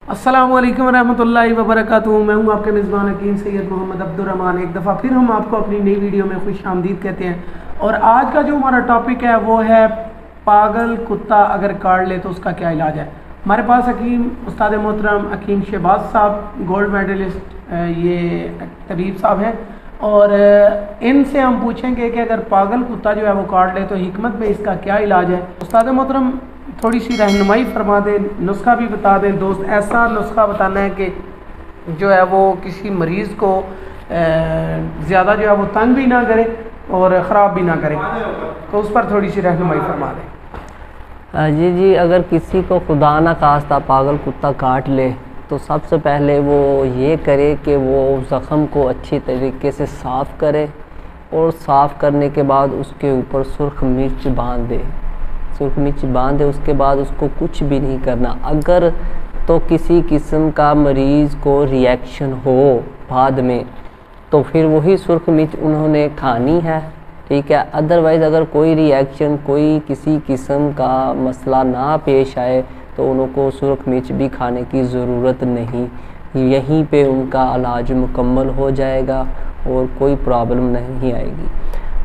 अस्सलामुअलैकुम रहमतुल्लाहि व बरकातुहू। मैं हूं आपके मेज़बान हकीम सैयद मोहम्मद अब्दुर्रहमान। एक दफ़ा फिर हम आपको अपनी नई वीडियो में खुश आमदीद कहते हैं। और आज का जो हमारा टॉपिक है वो है पागल कुत्ता अगर काट ले तो उसका क्या इलाज है। हमारे पास हकीम उस्ताद मोहतरम हकीम शहबाज साहब गोल्ड मेडलिस्ट ये तबीब साहब हैं और इनसे हम पूछेंगे कि अगर पागल कुत्ता जो है वो काट ले तो हिकमत में इसका क्या इलाज है। उस्ताद मोहतरम थोड़ी सी रहनुमाई फरमा दें, नुस्खा भी बता दें। दोस्त ऐसा नुस्खा बताना है कि जो है वो किसी मरीज़ को ज़्यादा जो है वो तंग भी ना करे और ख़राब भी ना करे, तो उस पर थोड़ी सी रहनुमाई फरमा दें। जी, अगर किसी को खुदा ना खास्ता पागल कुत्ता काट ले तो सबसे पहले वो ये करे कि वो ज़ख़म को अच्छी तरीके से साफ़ करे और साफ़ करने के बाद उसके ऊपर सुर्ख मिर्च बांध दे। सुर्ख मिर्च बांधे उसके बाद उसको कुछ भी नहीं करना। अगर तो किसी किस्म का मरीज़ को रिएक्शन हो बाद में तो फिर वही सुर्ख मिर्च उन्होंने खानी है, ठीक है। अदरवाइज़ अगर कोई रिएक्शन कोई किसी किस्म का मसला ना पेश आए तो उनको सुर्ख मिर्च भी खाने की ज़रूरत नहीं, यहीं पे उनका इलाज मुकम्मल हो जाएगा और कोई प्रॉब्लम नहीं आएगी।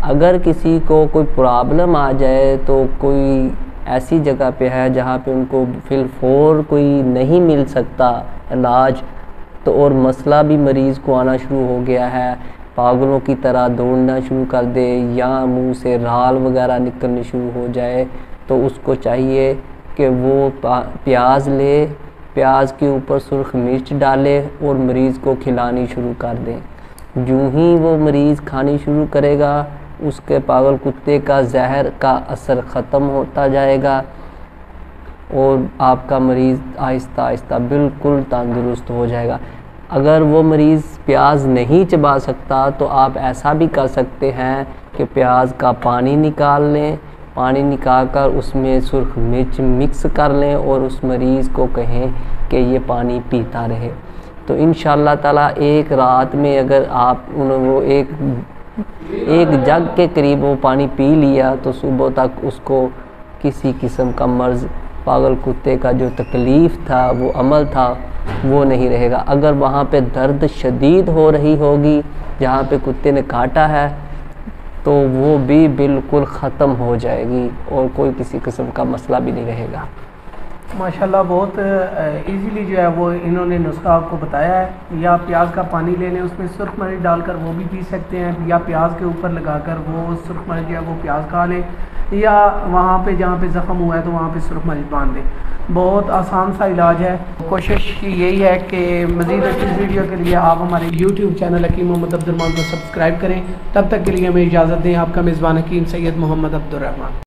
अगर किसी को कोई प्रॉब्लम आ जाए तो कोई ऐसी जगह पे है जहाँ पे उनको फिलफौर कोई नहीं मिल सकता इलाज, तो और मसला भी मरीज़ को आना शुरू हो गया है, पागलों की तरह दौड़ना शुरू कर दे या मुंह से राल वगैरह निकलनी शुरू हो जाए, तो उसको चाहिए कि वो प्याज ले, प्याज के ऊपर सुर्ख मिर्च डाले और मरीज़ को खिलानी शुरू कर दें। यूँ ही वो मरीज़ खानी शुरू करेगा उसके पागल कुत्ते का जहर का असर ख़त्म होता जाएगा और आपका मरीज़ आहिस्ता आहिस्ता बिल्कुल तंदुरुस्त हो जाएगा। अगर वो मरीज़ प्याज नहीं चबा सकता तो आप ऐसा भी कर सकते हैं कि प्याज का पानी निकाल लें, पानी निकाल कर उसमें सुर्ख मिर्च मिक्स कर लें और उस मरीज़ को कहें कि ये पानी पीता रहे। तो इंशाअल्लाह ताला एक रात में अगर आप वो एक जग के करीब वो पानी पी लिया तो सुबह तक उसको किसी किस्म का मर्ज़ पागल कुत्ते का जो तकलीफ़ था वो अमल था वो नहीं रहेगा। अगर वहाँ पे दर्द शदीद हो रही होगी जहाँ पे कुत्ते ने काटा है तो वो भी बिल्कुल ख़त्म हो जाएगी और कोई किसी किस्म का मसला भी नहीं रहेगा। माशाल्लाह बहुत इजीली जो है वो इन्होंने नुस्खा आपको बताया है। या प्याज का पानी ले लें, उसमें सुर्ख मिर्च डालकर वो भी पी सकते हैं, या प्याज के ऊपर लगाकर वो सुर्ख मिर्च जो है वो प्याज खा लें, या वहाँ पे जहाँ पे ज़ख़म हुआ है तो वहाँ पे सुर्ख मिर्च बांध दें। बहुत आसान सा इलाज है। कोशिश यही है कि मज़ीद अच्छी वीडियो के लिए आप हमारे YouTube चैनल हकीम मोहम्मद अब्दुर्रहमान को सब्सक्राइब करें। तब तक के लिए हमें इजाज़त दें। आपका मेज़बान हकीम सैयद मोहम्मद अब्दुर्रहमान।